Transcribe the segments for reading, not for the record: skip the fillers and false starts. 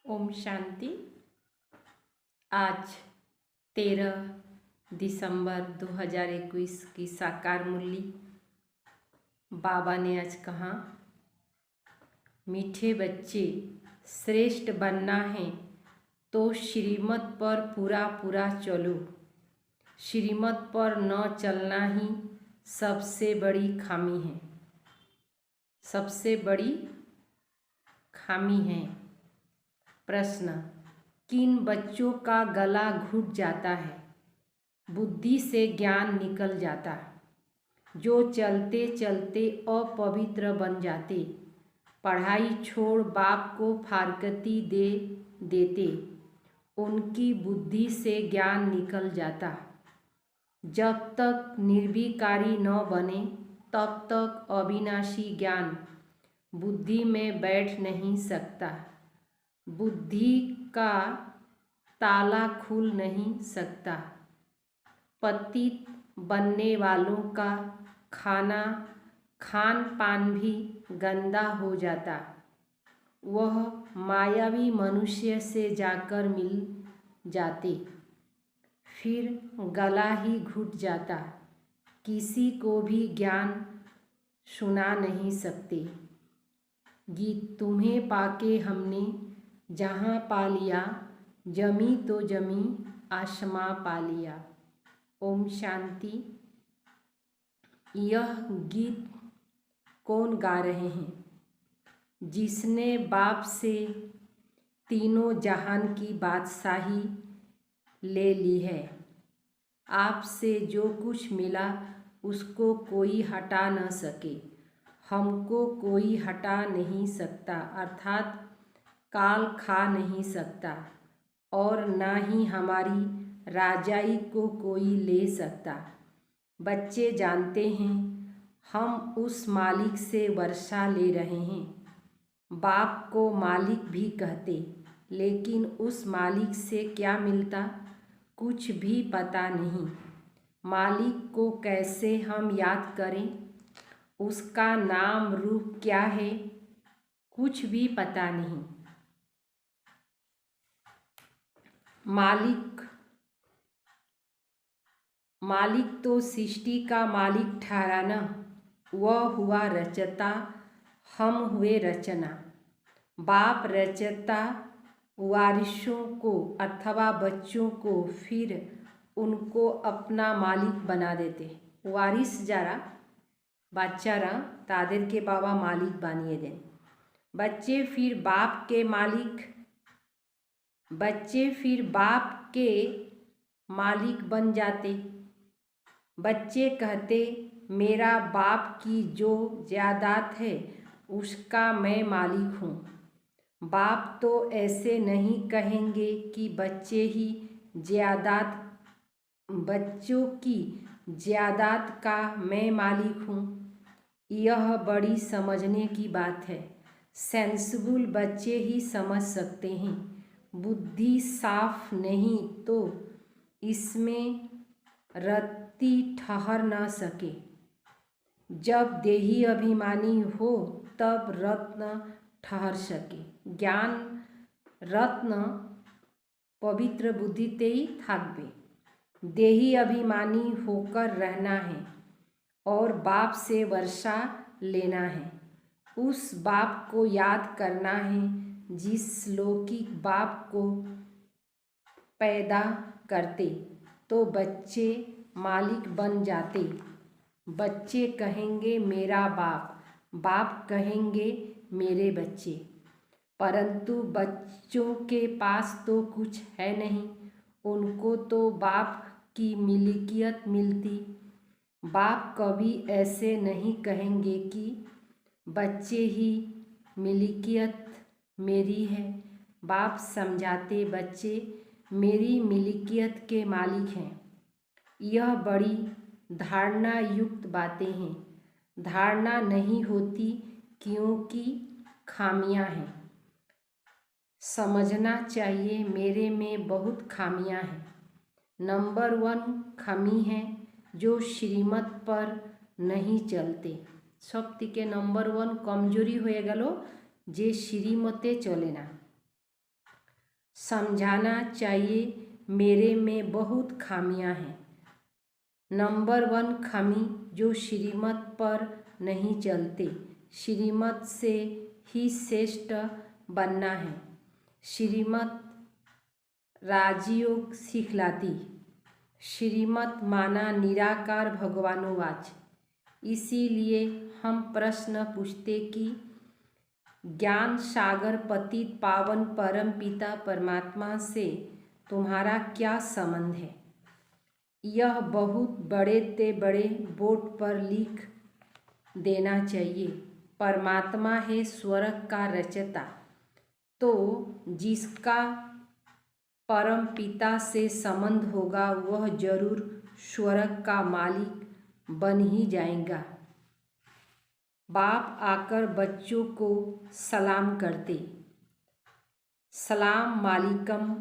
ओम शांति। आज 13 दिसंबर 2021 की साकार मुरली। बाबा ने आज कहा, मीठे बच्चे, श्रेष्ठ बनना है तो श्रीमत पर पूरा पूरा चलो। श्रीमत पर न चलना ही सबसे बड़ी खामी है। सबसे बड़ी खामी है। प्रश्न, किन बच्चों का गला घुट जाता है? बुद्धि से ज्ञान निकल जाता, जो चलते चलते अपवित्र बन जाते, पढ़ाई छोड़ बाप को फारकती दे देते, उनकी बुद्धि से ज्ञान निकल जाता। जब तक निर्विकारी न बने तब तक अविनाशी ज्ञान बुद्धि में बैठ नहीं सकता। बुद्धि का ताला खुल नहीं सकता। पतित बनने वालों का खान पान भी गंदा हो जाता। वह मायावी मनुष्य से जाकर मिल जाते, फिर गला ही घुट जाता। किसी को भी ज्ञान सुना नहीं सकते। गीत तुम्हें पाके हमने जहाँ पा लिया, जमी तो जमी आसमां पा लिया। ओम शांति। यह गीत कौन गा रहे हैं? जिसने बाप से तीनों जहान की बादशाही ले ली है। आपसे जो कुछ मिला उसको कोई हटा न सके। हमको कोई हटा नहीं सकता, अर्थात काल खा नहीं सकता, और ना ही हमारी राजाई को कोई ले सकता। बच्चे जानते हैं हम उस मालिक से वर्षा ले रहे हैं। बाप को मालिक भी कहते, लेकिन उस मालिक से क्या मिलता कुछ भी पता नहीं। मालिक को कैसे हम याद करें? उसका नाम रूप क्या है कुछ भी पता नहीं। मालिक तो सृष्टि का मालिक ठहरा न। वह हुआ रचता, हम हुए रचना। बाप रचता वारिसों को अथवा बच्चों को, फिर उनको अपना मालिक बना देते। वारिस जारा बाच्चारा तादेर के बाबा मालिक बानिए दें। बच्चे फिर बाप के मालिक बन जाते। बच्चे कहते, मेरा बाप की जो जायदाद है उसका मैं मालिक हूँ। बाप तो ऐसे नहीं कहेंगे कि बच्चों की जायदाद का मैं मालिक हूँ। यह बड़ी समझने की बात है। सेंसिबल बच्चे ही समझ सकते हैं। बुद्धि साफ नहीं तो इसमें रत्ती ठहर न सके। जब देही अभिमानी हो तब रत्न ठहर सके। ज्ञान रत्न पवित्र बुद्धि ते ही थाकबे। देही अभिमानी होकर रहना है और बाप से वर्षा लेना है। उस बाप को याद करना है जिस लौकिक बाप को पैदा करते, तो बच्चे मालिक बन जाते। बच्चे कहेंगे मेरा बाप, बाप कहेंगे मेरे बच्चे। परंतु बच्चों के पास तो कुछ है नहीं। उनको तो बाप की मिल्कियत मिलती। बाप कभी ऐसे नहीं कहेंगे कि बच्चे ही मिल्कियत मेरी है। बाप समझाते, बच्चे मेरी मिल्कियत के मालिक हैं। यह बड़ी धारणा युक्त बातें हैं। धारणा नहीं होती क्योंकि खामियां हैं। समझना चाहिए मेरे में बहुत खामियां हैं। नंबर 1 खामी है जो श्रीमत पर नहीं चलते। सबथेके नंबर 1 कमजोरी हो गेल जे श्रीमते चले ना। समझाना चाहिए मेरे में बहुत खामियां हैं। नंबर 1 खामी, जो श्रीमत पर नहीं चलते। श्रीमत से ही श्रेष्ठ बनना है। श्रीमत राजयोग सिखलाती। श्रीमत माना निराकार भगवानुवाच। इसीलिए हम प्रश्न पूछते कि ज्ञान सागर पतित पावन परम पिता परमात्मा से तुम्हारा क्या संबंध है। यह बहुत बड़े ते बड़े बोर्ड पर लिख देना चाहिए। परमात्मा है स्वर्ग का रचयिता, तो जिसका परम पिता से संबंध होगा वह जरूर स्वर्ग का मालिक बन ही जाएगा। बाप आकर बच्चों को सलाम करते। सलाम मालिकम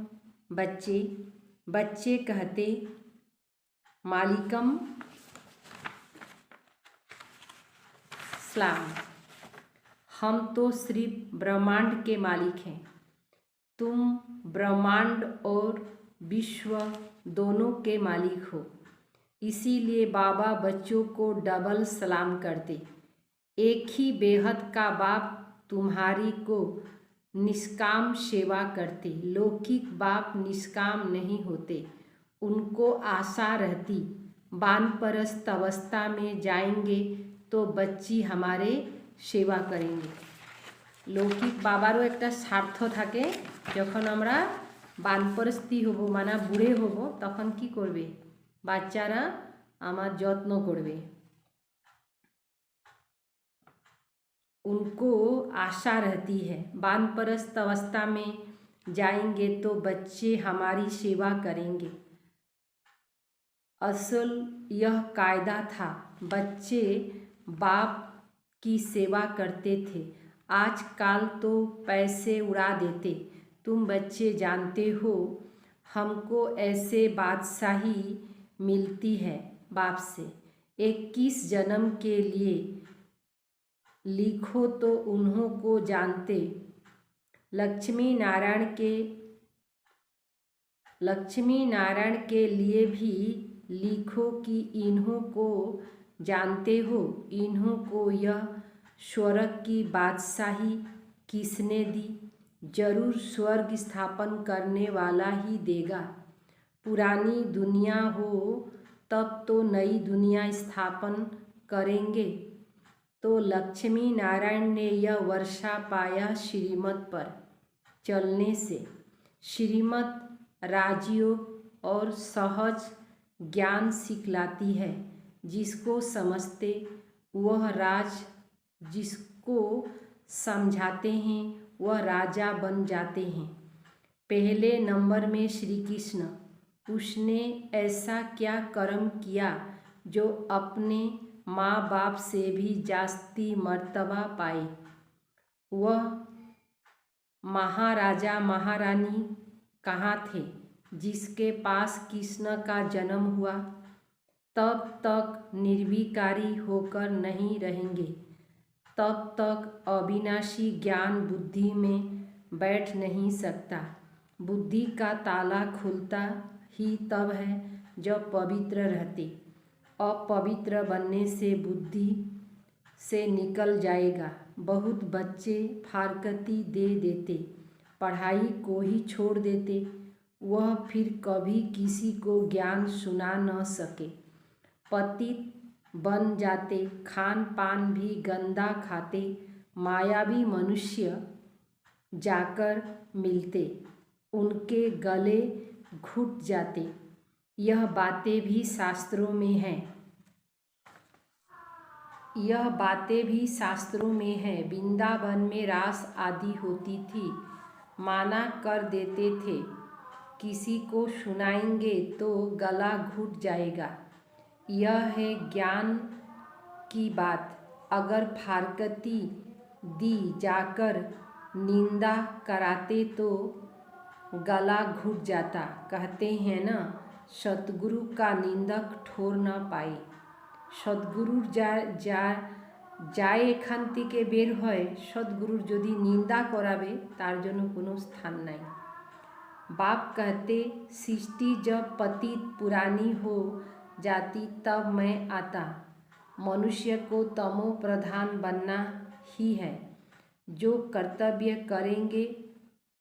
बच्चे। बच्चे कहते मालिकम सलाम। हम तो सिर्फ ब्रह्मांड के मालिक हैं। तुम ब्रह्मांड और विश्व दोनों के मालिक हो। इसीलिए बाबा बच्चों को डबल सलाम करते। एक ही बेहद का बाप तुम्हारी को निष्काम सेवा करते। लौकिक बाप निष्काम नहीं होते। उनको आशा रहती वानप्रस्थ अवस्था में जाएंगे तो बच्ची हमारे सेवा करेंगे। लौकिक बाबारो एक स्वार्थ थाके, जखन आमरा वानप्रस्थी हब माना बुढ़े हब तखन कि करबे, बाच्चारा आमार यत्न करबे। उनको आशा रहती है वानप्रस्थ अवस्था में जाएंगे तो बच्चे हमारी सेवा करेंगे। असल यह कायदा था। बच्चे बाप की सेवा करते थे। आजकल तो पैसे उड़ा देते। तुम बच्चे जानते हो, हमको ऐसे बादशाही मिलती है बाप से। 21 जन्म के लिए लिखो तो उन्हों को जानते। लक्ष्मी नारायण के लिए भी लिखो कि इन्हों को जानते हो। इन्हों को यह स्वर्ग की बादशाही किसने दी? जरूर स्वर्ग स्थापन करने वाला ही देगा। पुरानी दुनिया हो तब तो नई दुनिया स्थापन करेंगे। तो लक्ष्मी नारायण ने यह वर्षा पाया श्रीमत पर चलने से। श्रीमत राजयोग और सहज ज्ञान सिखलाती है। जिसको समझते वह राज, जिसको समझाते हैं वह राजा बन जाते हैं। पहले नंबर में श्री कृष्ण, उसने ऐसा क्या कर्म किया जो अपने माँ बाप से भी जास्ती मर्तबा पाए। वह महाराजा महारानी कहाँ थे जिसके पास कृष्ण का जन्म हुआ? तब तक निर्विकारी होकर नहीं रहेंगे, तब तक अविनाशी ज्ञान बुद्धि में बैठ नहीं सकता। बुद्धि का ताला खुलता ही तब है जब पवित्र रहते। अपवित्र बनने से बुद्धि से निकल जाएगा। बहुत बच्चे फारकती दे देते, पढ़ाई को ही छोड़ देते। वह फिर कभी किसी को ज्ञान सुना न सके। पतित बन जाते, खान पान भी गंदा खाते। मायावी मनुष्य जाकर मिलते, उनके गले घुट जाते। यह बातें भी शास्त्रों में हैं। यह बातें भी शास्त्रों में है। वृंदावन में रास आदि होती थी, माना कर देते थे किसी को सुनाएंगे तो गला घुट जाएगा। यह है ज्ञान की बात। अगर फारकती दी जाकर निंदा कराते तो गला घुट जाता। कहते हैं ना, सतगुरु का निंदक ठोर न पाए। सद्गुरुर যায় এখান থেকে বের হয়, সদ্গুরুর যদি নিন্দা করাবে তার জন্য কোনো স্থান নাই। बाप कहते, सृष्टि जब पतित पुरानी हो जाती तब मैं आता। मनुष्य को तमो प्रधान बनना ही है। जो कर्तव्य करेंगे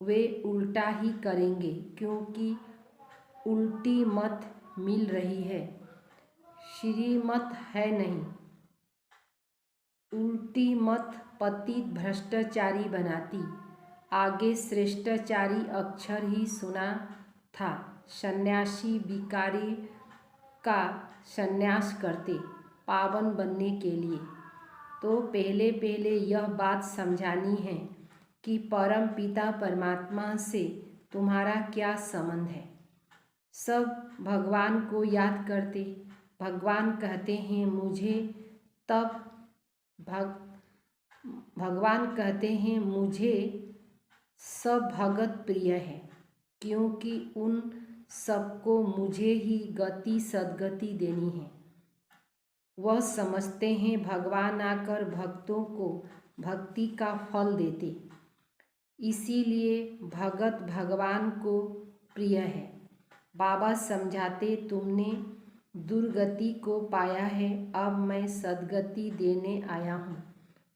वे उल्टा ही करेंगे, क्योंकि उल्टी मत मिल रही है, श्रीमत है नहीं। उल्टी मत पतित भ्रष्टाचारी बनाती। आगे श्रेष्ठाचारी अक्षर ही सुना था। सन्यासी विकारी का सन्यास करते पावन बनने के लिए। तो पहले पहले यह बात समझानी है कि परम पिता परमात्मा से तुम्हारा क्या संबंध है। सब भगवान को याद करते। भगवान कहते हैं मुझे तब भगवान कहते हैं मुझे सब भगत प्रिय है, क्योंकि उन सबको मुझे ही गति सद्गति देनी है। वह समझते हैं भगवान आकर भक्तों को भक्ति का फल देते, इसीलिए भगत भगवान को प्रिय है। बाबा समझाते, तुमने दुर्गति को पाया है, अब मैं सद्गति देने आया हूँ।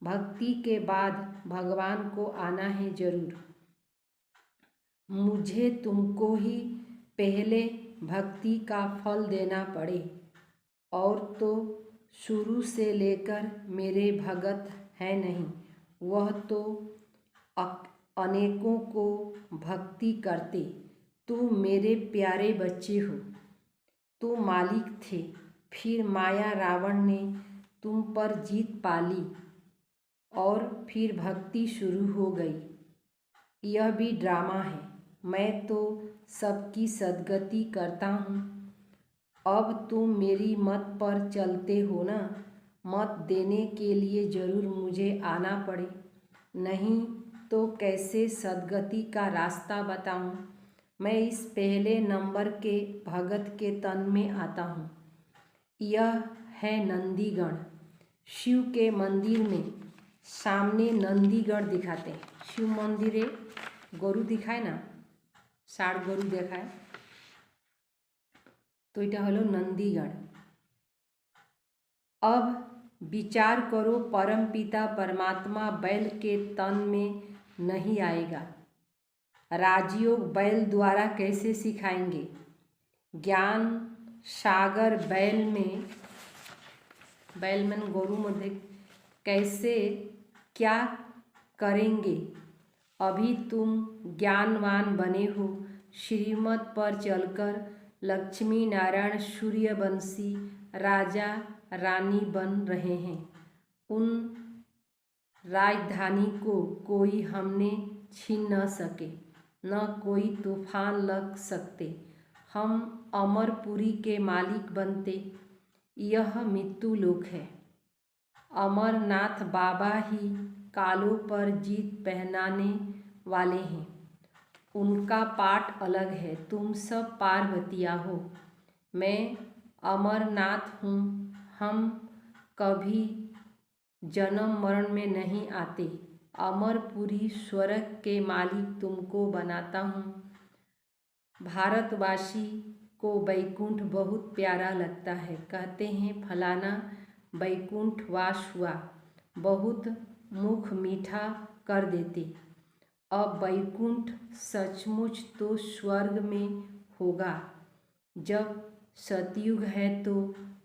भक्ति के बाद भगवान को आना है जरूर। मुझे तुमको ही पहले भक्ति का फल देना पड़े, और तो शुरू से लेकर मेरे भगत है नहीं। वह तो अनेकों को भक्ति करते। तुम मेरे प्यारे बच्चे हो। तुम मालिक थे, फिर माया रावण ने तुम पर जीत पाली और फिर भक्ति शुरू हो गई। यह भी ड्रामा है। मैं तो सबकी सद्गति करता हूँ। अब तुम मेरी मत पर चलते हो ना। मत देने के लिए जरूर मुझे आना पड़े, नहीं तो कैसे सद्गति का रास्ता बताऊँ। मैं इस पहले नंबर के भगत के तन में आता हूँ। यह है नंदीगण। शिव के मंदिर में सामने नंदीगण दिखाते हैं। शिव मंदिरे गरु दिखाए ना, 60 गरु देखाए, तो এটা हलो नंदीगण। अब विचार करो, परम पिता परमात्मा बैल के तन में नहीं आएगा। राजयोग बैल द्वारा कैसे सिखाएंगे। ज्ञान सागर बैल में गोरु मध्ये कैसे क्या करेंगे। अभी तुम ज्ञानवान बने हो। श्रीमत पर चलकर लक्ष्मी नारायण सूर्यवंशी राजा रानी बन रहे हैं। उन राजधानी को कोई हमने छीन न सके, न कोई तूफान लग सकते। हम अमरपुरी के मालिक बनते। यह मृत्यु लोक है। अमरनाथ बाबा ही कालों पर जीत पहनाने वाले हैं। उनका पाठ अलग है। तुम सब पार्वतिया हो, मैं अमरनाथ हूँ। हम कभी जन्म मरण में नहीं आते। अमरपुरी स्वर्ग के मालिक तुमको बनाता हूँ। भारतवासी को वैकुंठ बहुत प्यारा लगता है। कहते हैं फलाना वैकुंठ वास हुआ, बहुत मुख मीठा कर देते। अब वैकुंठ सचमुच तो स्वर्ग में होगा। जब सतयुग है तो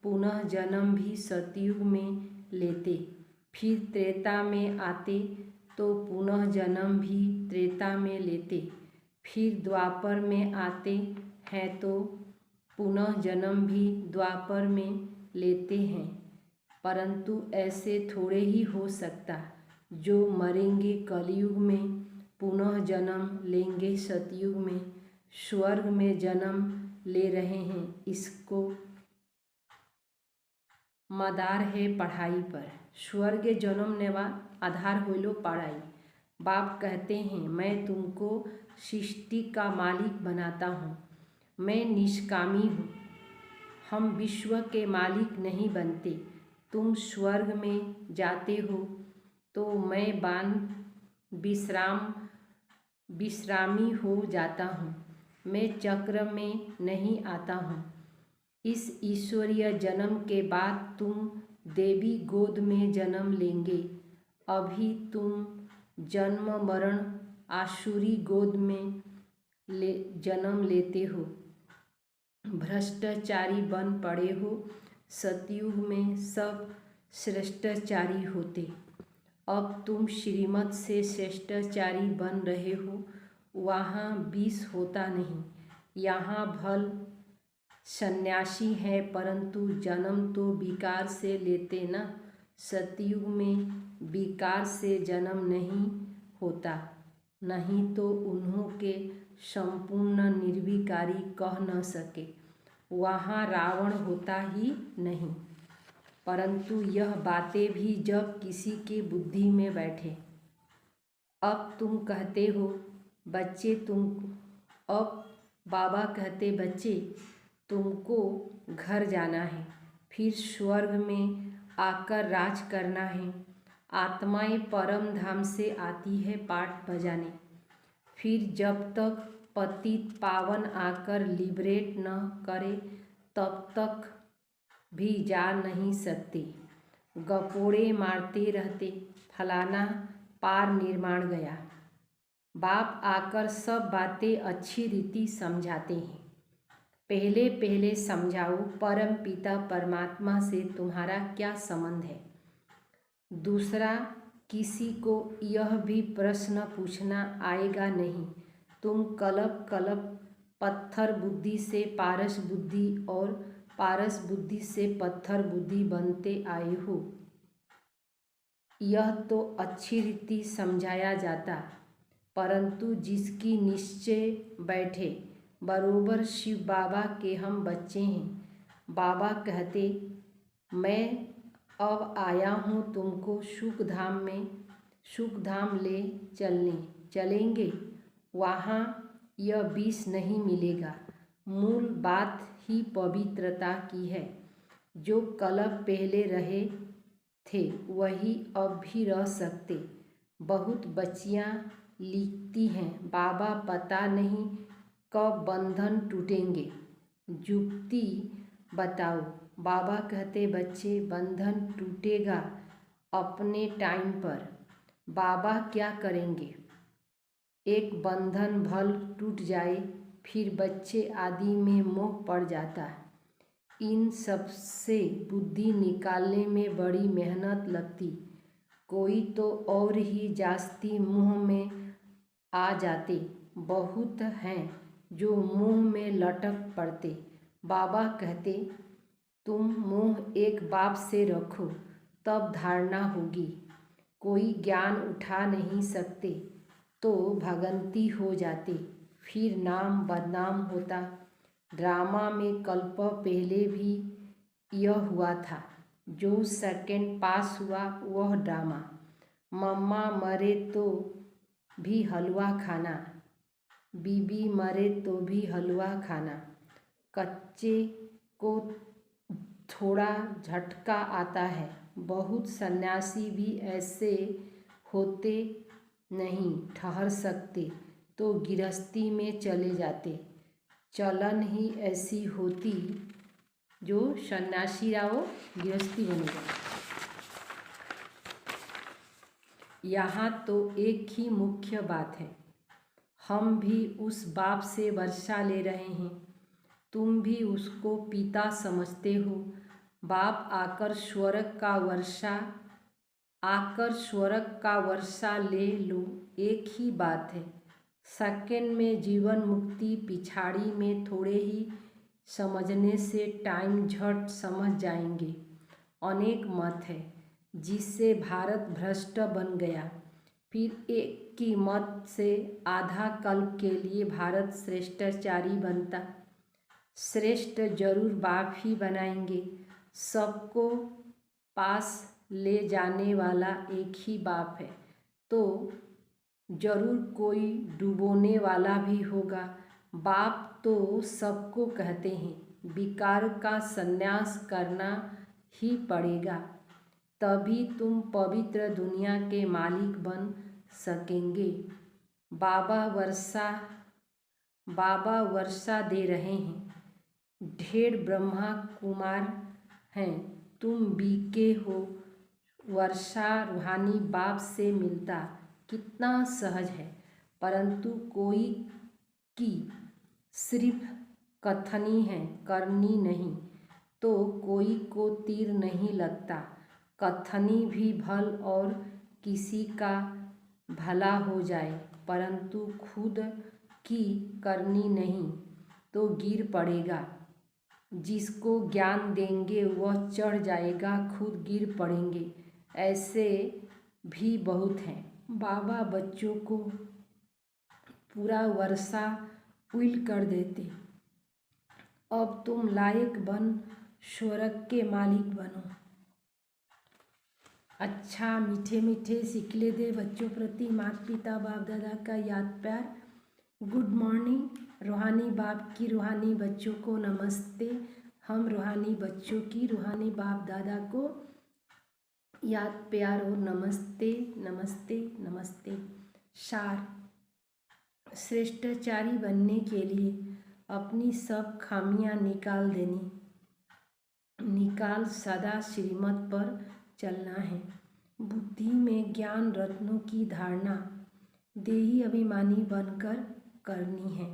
पुनः जन्म भी सतयुग में लेते, फिर त्रेता में आते तो पुनः जन्म भी त्रेता में लेते, फिर द्वापर में आते हैं तो पुनः जन्म भी द्वापर में लेते हैं। परंतु ऐसे थोड़े ही हो सकता। जो मरेंगे कलयुग में पुनः जन्म लेंगे सतयुग में। स्वर्ग में जन्म ले रहे हैं, इसको मदार है पढ़ाई पर। स्वर्ग जन्म नेवा आधार होलो पढ़ाई। बाप कहते हैं मैं तुमको सृष्टि का मालिक बनाता हूँ। मैं निष्कामी हूँ। हम विश्व के मालिक नहीं बनते। तुम स्वर्ग में जाते हो तो मैं विश्रामी हो जाता हूँ। मैं चक्र में नहीं आता हूँ। इस ईश्वरीय जन्म के बाद तुम देवी गोद में जन्म लेंगे। अभी तुम जन्म मरण आसुरी गोद में जन्म लेते हो, भ्रष्टाचारी बन पड़े हो। सतयुग में सब श्रेष्ठाचारी होते, अब तुम श्रीमत से श्रेष्ठाचारी बन रहे हो। वहाँ विष होता नहीं। यहाँ भल सन्यासी है परंतु जन्म तो विकार से लेते न। सतयुग में विकार से जन्म नहीं होता, नहीं तो उन्हों के संपूर्ण निर्विकारी कह न सके। वहाँ रावण होता ही नहीं, परंतु यह बातें भी जब किसी के बुद्धि में बैठे। अब तुम कहते हो बच्चे अब बाबा कहते बच्चे तुमको घर जाना है, फिर स्वर्ग में आकर राज करना है। आत्माएं परम धाम से आती है पाठ बजाने, फिर जब तक पतित पावन आकर लिबरेट न करे तब तक भी जा नहीं सकते। गपोड़े मारते रहते, फलाना पार निर्माण गया। बाप आकर सब बातें अच्छी रीति समझाते हैं। पहले पहले समझाओ परम पिता परमात्मा से तुम्हारा क्या संबंध है। दूसरा, किसी को यह भी प्रश्न पूछना आएगा नहीं। तुम कल्प कल्प पत्थर बुद्धि से पारस बुद्धि और पारस बुद्धि से पत्थर बुद्धि बनते आए हो। यह तो अच्छी रीति समझाया जाता, परंतु जिसकी निश्चय बैठे बरोबर शिव बाबा के हम बच्चे हैं। बाबा कहते मैं अब आया हूँ तुमको सुख धाम ले चलेंगे। वहाँ यह विष नहीं मिलेगा। मूल बात ही पवित्रता की है। जो कल्प पहले रहे थे वही अब भी रह सकते। बहुत बच्चियाँ लिखती हैं बाबा पता नहीं कब बंधन टूटेंगे, जुक्ति बताओ। बाबा कहते बच्चे बंधन टूटेगा अपने टाइम पर। बाबा क्या करेंगे, एक बंधन भल टूट जाए फिर बच्चे आदि में मोह पड़ जाता है। इन सब से बुद्धि निकालने में बड़ी मेहनत लगती। कोई तो और ही जास्ती मुँह में आ जाते। बहुत हैं जो मुँह में लटक पड़ते। बाबा कहते तुम मुँह एक बाप से रखो तब धारणा होगी। कोई ज्ञान उठा नहीं सकते तो भगंती हो जाते, फिर नाम बदनाम होता। ड्रामा में कल्प पहले भी यह हुआ था। जो सेकंड पास हुआ वह ड्रामा। मम्मा मरे तो भी हलवा खाना, बीबी मरे तो भी हलवा खाना। कच्चे को थोड़ा झटका आता है। बहुत सन्यासी भी ऐसे होते नहीं ठहर सकते तो गृहस्थी में चले जाते। चलन ही ऐसी होती जो सन्यासी रहो गृहस्थी बनेगा। यहाँ तो एक ही मुख्य बात है, हम भी उस बाप से वर्षा ले रहे हैं, तुम भी उसको पिता समझते हो। बाप आकर स्वर्ग का वर्षा ले लो, एक ही बात है। सेकंड में जीवन मुक्ति, पिछाड़ी में थोड़े ही समझने से टाइम झट समझ जाएंगे। अनेक मत है जिससे भारत भ्रष्ट बन गया, फिर एक की मत से आधा कल्प के लिए भारत श्रेष्ठाचारी बनता। श्रेष्ठ जरूर बाप ही बनाएंगे। सबको पास ले जाने वाला एक ही बाप है, तो जरूर कोई डुबोने वाला भी होगा। बाप तो सबको कहते हैं विकार का संन्यास करना ही पड़ेगा, तभी तुम पवित्र दुनिया के मालिक बन सकेंगे। बाबा वर्षा बाबा वर्षा दे रहे हैं। ढेर ब्रह्मा कुमार हैं, तुम बीके हो। वर्षा रूहानी बाप से मिलता कितना सहज है, परंतु कोई की सिर्फ कथनी है, करनी नहीं। तो कोई को तीर नहीं लगता। कथनी भी भल और किसी का भला हो जाए, परंतु खुद की करनी नहीं तो गिर पड़ेगा। जिसको ज्ञान देंगे वह चढ़ जाएगा, खुद गिर पड़ेंगे। ऐसे भी बहुत हैं। बाबा बच्चों को पूरा वर्षा उइल कर देते। अब तुम लायक बन स्वर्ग के मालिक बनो। अच्छा मीठे मीठे सिकले दे बच्चों प्रति माता पिता बाप दादा का याद प्यार। Good morning. रूहानी बाप की रूहानी बच्चों को नमस्ते। हम रूहानी बच्चों की रूहानी बाप दादा को याद प्यार और नमस्ते नमस्ते नमस्ते। सार, श्रेष्ठाचारी बनने के लिए अपनी सब खामियां निकाल देनी, निकाल सदा श्रीमत पर चलना है। बुद्धि में ज्ञान रत्नों की धारणा देही अभिमानी बनकर करनी है।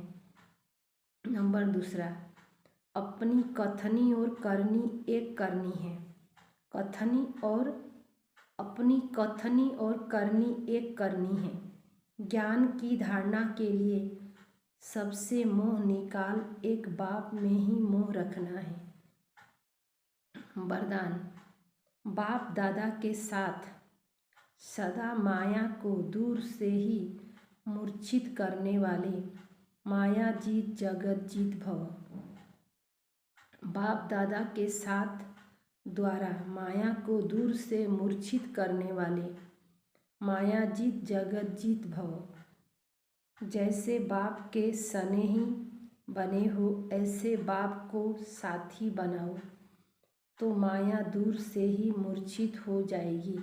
नंबर दूसरा, अपनी कथनी और करनी एक करनी है। कथनी और अपनी कथनी और करनी एक करनी है। ज्ञान की धारणा के लिए सबसे मोह निकाल एक बाप में ही मोह रखना है। वरदान, बाप दादा के साथ सदा माया को दूर से ही मूर्छित करने वाले माया जीत जगत जीत भव। बाप दादा के साथ द्वारा माया को दूर से मूर्छित करने वाले माया जीत जगत जीत भव। जैसे बाप के स्नेही बने हो, ऐसे बाप को साथी बनाओ तो माया दूर से ही मूर्छित हो जाएगी।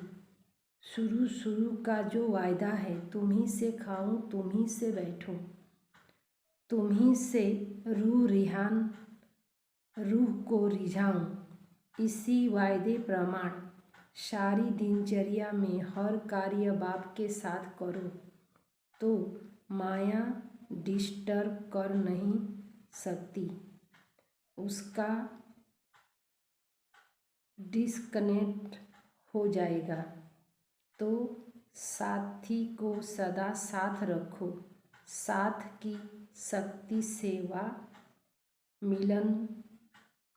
शुरू का जो वायदा है, तुम्ही से खाऊं तुम्ही से बैठूं, तुम्ही से रूह को रिझाऊं, इसी वायदे प्रमाण सारी दिनचर्या में हर कार्य बाप के साथ करो तो माया डिस्टर्ब कर नहीं सकती। उसका डिस्कनेक्ट हो जाएगा। तो साथी को सदा साथ रखो। साथ की शक्ति सेवा मिलन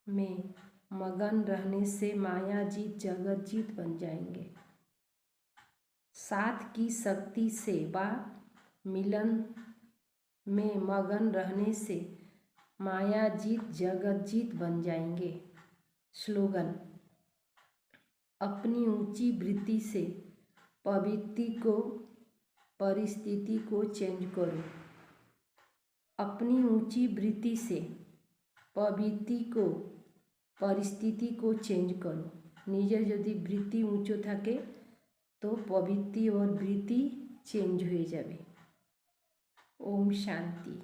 में मगन रहने से माया जीत जगत जीत बन जाएंगे। साथ की शक्ति सेवा मिलन में मगन रहने से माया जीत जगत जीत बन जाएंगे। स्लोगन, अपनी ऊंची वृत्ति से परिस्थिति को चेंज करो। अपनी ऊंची वृत्ति से परिस्थिति को चेंज करो। निजे यदि वृत्ति ऊँचो थाके तो प्रवृत्ति और वृत्ति चेंज हो जाए। ओम शांति।